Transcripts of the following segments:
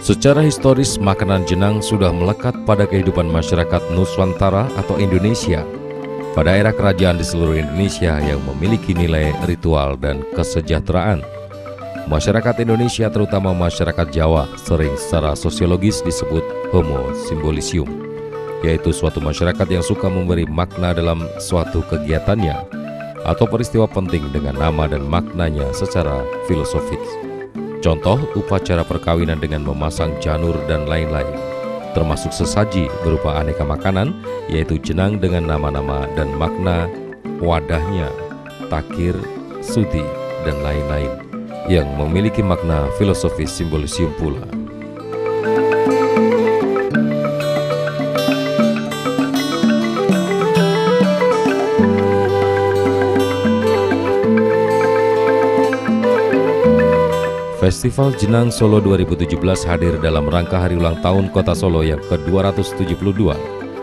Secara historis, makanan jenang sudah melekat pada kehidupan masyarakat Nusantara atau Indonesia pada era kerajaan di seluruh Indonesia yang memiliki nilai ritual dan kesejahteraan. Masyarakat Indonesia, terutama masyarakat Jawa, sering secara sosiologis disebut homo symbolicium, yaitu suatu masyarakat yang suka memberi makna dalam suatu kegiatannya atau peristiwa penting dengan nama dan maknanya secara filosofis. Contoh, upacara perkawinan dengan memasang janur dan lain-lain, termasuk sesaji berupa aneka makanan, yaitu jenang dengan nama-nama dan makna wadahnya, takir, sudi, dan lain-lain, yang memiliki makna filosofis simbolisium pula. Festival Jenang Solo 2017 hadir dalam rangka hari ulang tahun Kota Solo yang ke-272.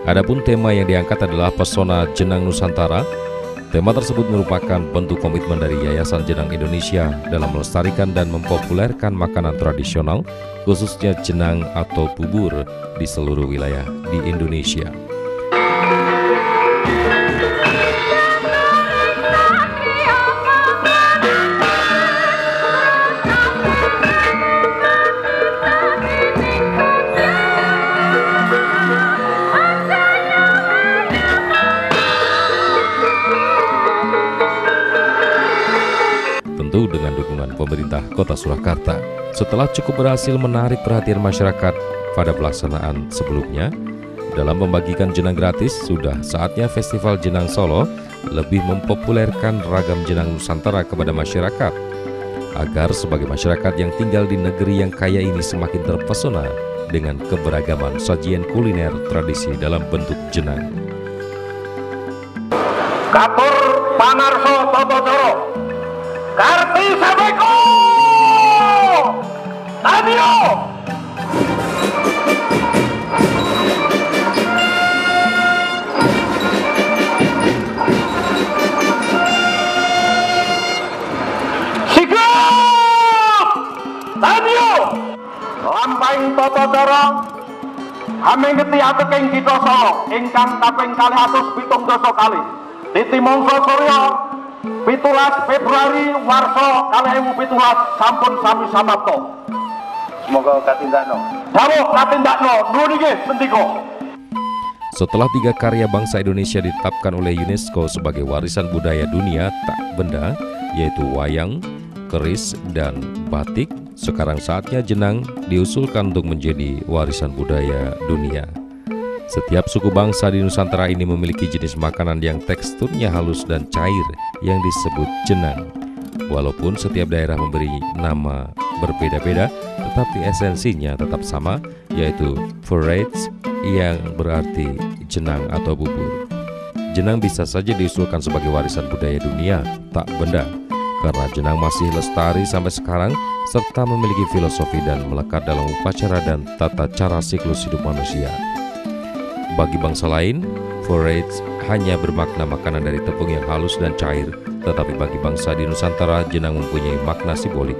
Adapun tema yang diangkat adalah Pesona Jenang Nusantara. Tema tersebut merupakan bentuk komitmen dari Yayasan Jenang Indonesia dalam melestarikan dan mempopulerkan makanan tradisional, khususnya jenang atau bubur di seluruh wilayah di Indonesia. Tentu dengan dukungan pemerintah Kota Surakarta. Setelah cukup berhasil menarik perhatian masyarakat pada pelaksanaan sebelumnya, dalam membagikan jenang gratis, sudah saatnya Festival Jenang Solo lebih mempopulerkan ragam jenang Nusantara kepada masyarakat, agar sebagai masyarakat yang tinggal di negeri yang kaya ini semakin terpesona dengan keberagaman sajian kuliner tradisi dalam bentuk jenang. Kapur Panarso Totodoro Karti Sabeko Tadio Sigap Tadio Lampahing Totodoro Hamengeti ateking kita Solo ingkang kaping 270 kali Titi Mongso Suryo 17 Februari warsa 2017 sampun sami samapta. Semoga katindakno. Dawuh katindakno nuwun inggih pendika. Setelah 3 karya bangsa Indonesia ditetapkan oleh UNESCO sebagai warisan budaya dunia tak benda, yaitu wayang, keris, dan batik, sekarang saatnya jenang diusulkan untuk menjadi warisan budaya dunia. Setiap suku bangsa di Nusantara ini memiliki jenis makanan yang teksturnya halus dan cair yang disebut jenang. Walaupun setiap daerah memberi nama berbeda-beda, tetapi esensinya tetap sama, yaitu porridge yang berarti jenang atau bubur. Jenang bisa saja diusulkan sebagai warisan budaya dunia, tak benda, karena jenang masih lestari sampai sekarang, serta memiliki filosofi dan melekat dalam upacara dan tata cara siklus hidup manusia. Bagi bangsa lain, porridge hanya bermakna makanan dari tepung yang halus dan cair, tetapi bagi bangsa di Nusantara, jenang mempunyai makna simbolik.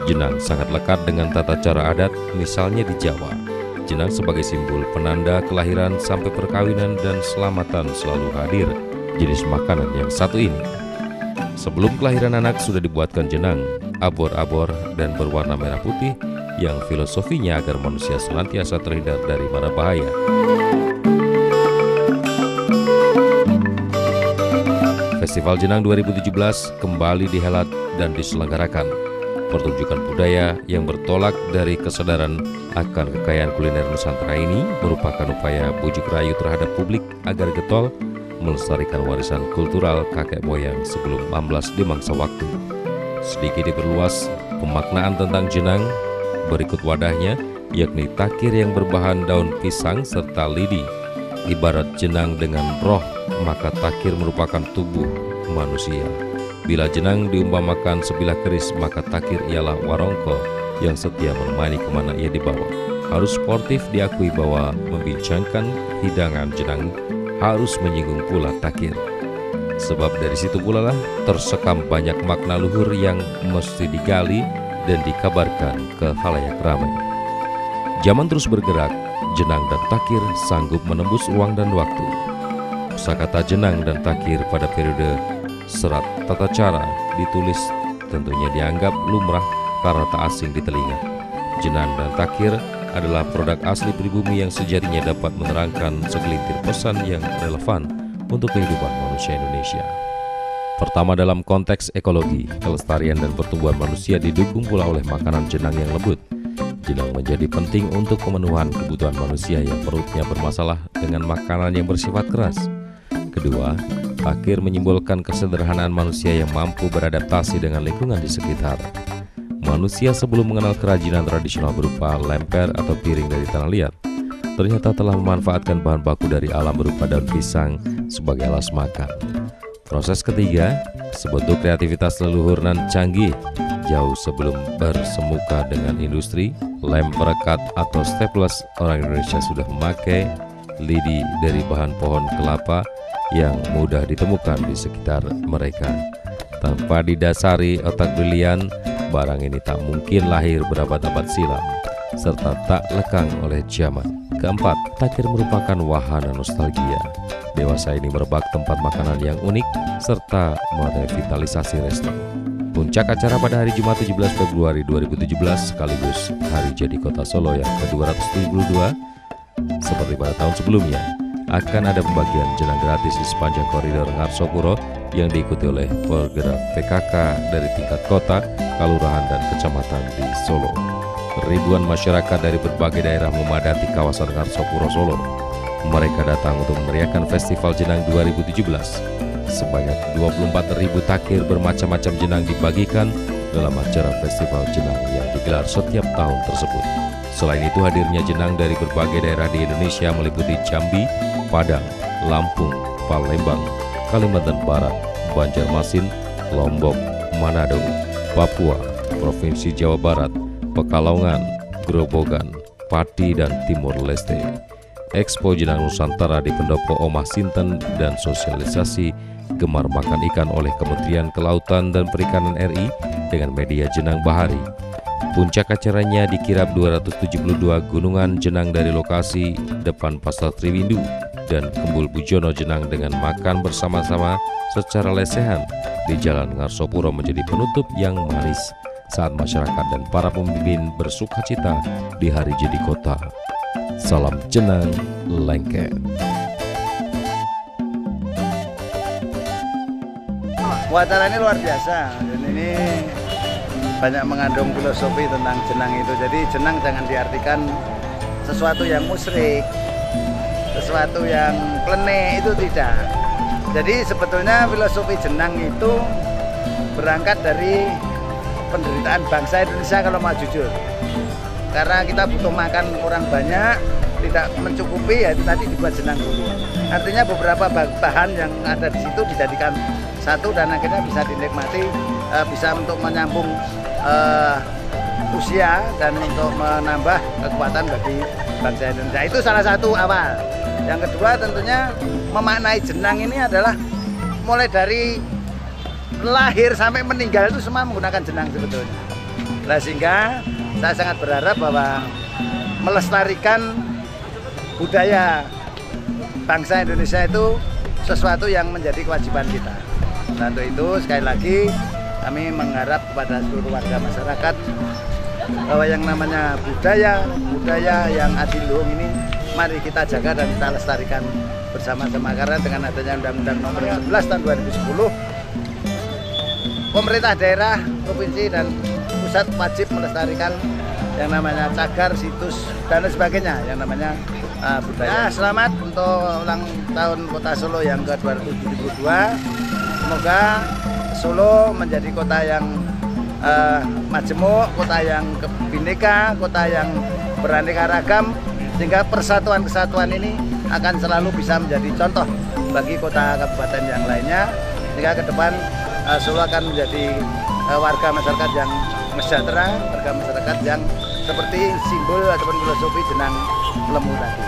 Jenang sangat lekat dengan tata cara adat, misalnya di Jawa. Jenang sebagai simbol penanda kelahiran sampai perkawinan dan selamatan selalu hadir. Jenis makanan yang satu ini, sebelum kelahiran anak sudah dibuatkan jenang, abor-abor dan berwarna merah putih, yang filosofinya agar manusia senantiasa terhindar dari mara bahaya. Festival Jenang 2017 kembali dihelat dan diselenggarakan. Pertunjukan budaya yang bertolak dari kesadaran akan kekayaan kuliner Nusantara ini merupakan upaya bujuk rayu terhadap publik agar getol melestarikan warisan kultural kakek moyang sebelum amblas di mangsa waktu. Sedikit diperluas pemaknaan tentang jenang, berikut wadahnya, yakni takir yang berbahan daun pisang serta lidi. Ibarat jenang dengan roh, maka takir merupakan tubuh manusia. Bila jenang diumpamakan sebilah keris, maka takir ialah warongko yang setia menemani kemana ia dibawa. Harus sportif diakui bahwa membincangkan hidangan jenang harus menyinggung pula takir. Sebab dari situ pula lah tersekam banyak makna luhur yang mesti digali dan dikabarkan ke khalayak ramai. Zaman terus bergerak, Jenang dan Takir sanggup menembus ruang dan waktu. Kosakata Jenang dan Takir pada periode serat tata cara ditulis tentunya dianggap lumrah karena tak asing di telinga. Jenang dan Takir adalah produk asli pribumi yang sejatinya dapat menerangkan segelintir pesan yang relevan untuk kehidupan manusia Indonesia. Pertama, dalam konteks ekologi, kelestarian dan pertumbuhan manusia didukung pula oleh makanan jenang yang lembut. Jenang menjadi penting untuk pemenuhan kebutuhan manusia yang perutnya bermasalah dengan makanan yang bersifat keras. Kedua, Takir menyimbolkan kesederhanaan manusia yang mampu beradaptasi dengan lingkungan di sekitar. Manusia sebelum mengenal kerajinan tradisional berupa lemper atau piring dari tanah liat, ternyata telah memanfaatkan bahan baku dari alam berupa daun pisang sebagai alas makan. Proses ketiga, sebentuk kreativitas leluhur nan canggih. Jauh sebelum bersemuka dengan industri, lem perekat atau staples, orang Indonesia sudah memakai lidi dari bahan pohon kelapa yang mudah ditemukan di sekitar mereka. Tanpa didasari otak brilian, barang ini tak mungkin lahir berabad-abad silam, serta tak lekang oleh zaman. Keempat, Takir merupakan wahana nostalgia. Dewasa ini merebak tempat makanan yang unik, serta merevitalisasi restoran. Puncak acara pada hari Jumat 17 Februari 2017 sekaligus hari jadi kota Solo yang ke-272, seperti pada tahun sebelumnya, akan ada pembagian jenang gratis di sepanjang koridor Ngarsopuro yang diikuti oleh penggerak PKK dari tingkat kota, kelurahan, dan kecamatan di Solo. Ribuan masyarakat dari berbagai daerah memadati kawasan Ngarsopuro Solo. Mereka datang untuk memeriahkan Festival Jenang 2017. Sebanyak 24.000 takir bermacam-macam jenang dibagikan dalam acara Festival Jenang yang digelar setiap tahun tersebut. Selain itu, hadirnya jenang dari berbagai daerah di Indonesia meliputi Jambi, Padang, Lampung, Palembang, Kalimantan Barat, Banjarmasin, Lombok, Manado, Papua, Provinsi Jawa Barat, Pekalongan, Grobogan, Pati, dan Timur Leste. Expo Jenang Nusantara di Pendopo Omah Sinten dan sosialisasi gemar makan ikan oleh Kementerian Kelautan dan Perikanan RI dengan media Jenang Bahari. Puncak acaranya dikirap 272 gunungan jenang dari lokasi depan Pasar Triwindu dan Kembul Bujono Jenang dengan makan bersama-sama secara lesehan di Jalan Ngarsopuro menjadi penutup yang manis saat masyarakat dan para pemimpin bersukacita di hari jadi kota. Salam Jenang Lengket. Acara ini luar biasa, dan ini banyak mengandung filosofi tentang jenang itu. Jadi jenang jangan diartikan sesuatu yang musyrik, sesuatu yang klenik, itu tidak. Jadi sebetulnya filosofi jenang itu berangkat dari penderitaan bangsa Indonesia kalau mau jujur. Karena kita butuh makan kurang banyak, tidak mencukupi, ya itu tadi dibuat jenang dulu. Artinya beberapa bahan yang ada di situ dijadikan satu dan akhirnya bisa dinikmati, bisa untuk menyambung usia dan untuk menambah kekuatan bagi bangsa Indonesia. Itu salah satu awal. Yang kedua tentunya memaknai jenang ini adalah mulai dari lahir sampai meninggal itu semua menggunakan jenang sebetulnya. Nah, sehingga saya sangat berharap bahwa melestarikan budaya bangsa Indonesia itu sesuatu yang menjadi kewajiban kita. Nah, untuk itu sekali lagi kami mengharap kepada seluruh warga masyarakat bahwa yang namanya budaya yang adiluhung ini mari kita jaga dan kita lestarikan bersama-sama. Karena dengan adanya Undang-Undang Nomor 11 tahun 2010, pemerintah daerah, provinsi, dan pusat wajib melestarikan yang namanya cagar, situs, dan sebagainya yang namanya budaya. Selamat untuk ulang tahun Kota Solo yang ke-272. Semoga Solo menjadi kota yang majemuk, kota yang bineka, kota yang beraneka ragam, sehingga persatuan kesatuan ini akan selalu bisa menjadi contoh bagi kota kabupaten yang lainnya, sehingga ke depan Solo akan menjadi warga masyarakat yang sejahtera, warga masyarakat yang seperti simbol ataupun filosofi jenang lemu tadi.